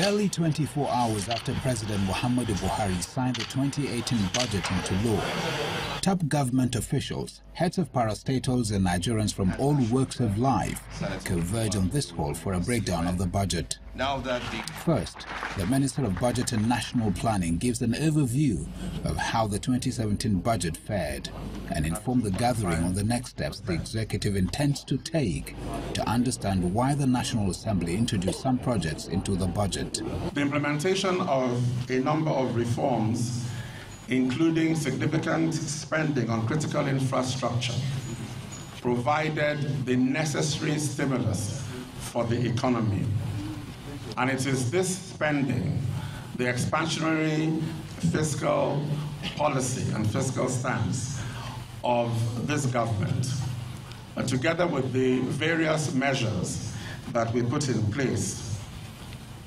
Barely 24 hours after President Muhammadu Buhari signed the 2018 budget into law, top government officials, heads of parastatals and Nigerians from all walks of life converge on this hall for a breakdown of the budget. First, the Minister of Budget and National Planning gives an overview of how the 2017 budget fared and informs the gathering on the next steps the executive intends to take to understand why the National Assembly introduced some projects into the budget. The implementation of a number of reforms, including significant spending on critical infrastructure, provided the necessary stimulus for the economy. And it is this spending, the expansionary fiscal policy and fiscal stance of this government, together with the various measures that we put in place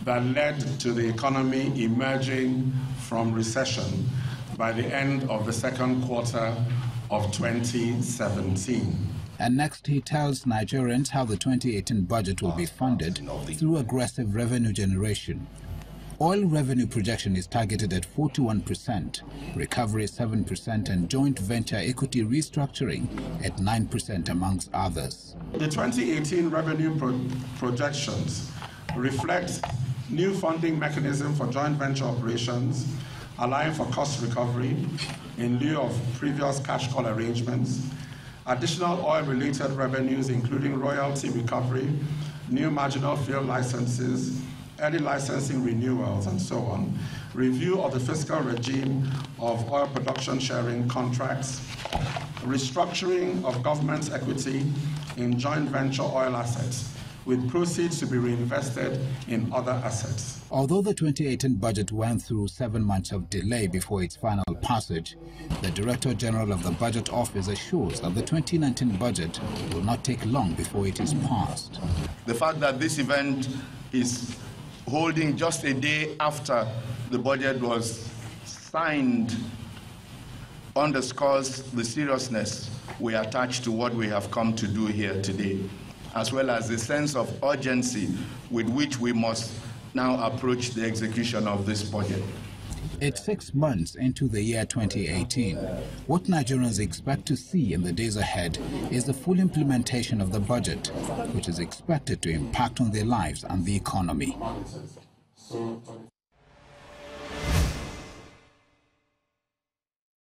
that led to the economy emerging from recession by the end of the second quarter of 2017. And next, he tells Nigerians how the 2018 budget will be funded through aggressive revenue generation. Oil revenue projection is targeted at 41%, recovery 7%, and joint venture equity restructuring at 9%, amongst others. The 2018 revenue projections reflect new funding mechanism for joint venture operations, allowing for cost recovery in lieu of previous cash call arrangements, additional oil-related revenues including royalty recovery, new marginal field licenses, early licensing renewals, and so on, review of the fiscal regime of oil production sharing contracts, restructuring of government equity in joint venture oil assets, with proceeds to be reinvested in other assets. Although the 2018 budget went through 7 months of delay before its final passage, the Director General of the Budget Office assures that the 2019 budget will not take long before it is passed. The fact that this event is holding just a day after the budget was signed underscores the seriousness we attach to what we have come to do here today, as well as the sense of urgency with which we must now approach the execution of this budget. It's 6 months into the year 2018. What Nigerians expect to see in the days ahead is the full implementation of the budget, which is expected to impact on their lives and the economy.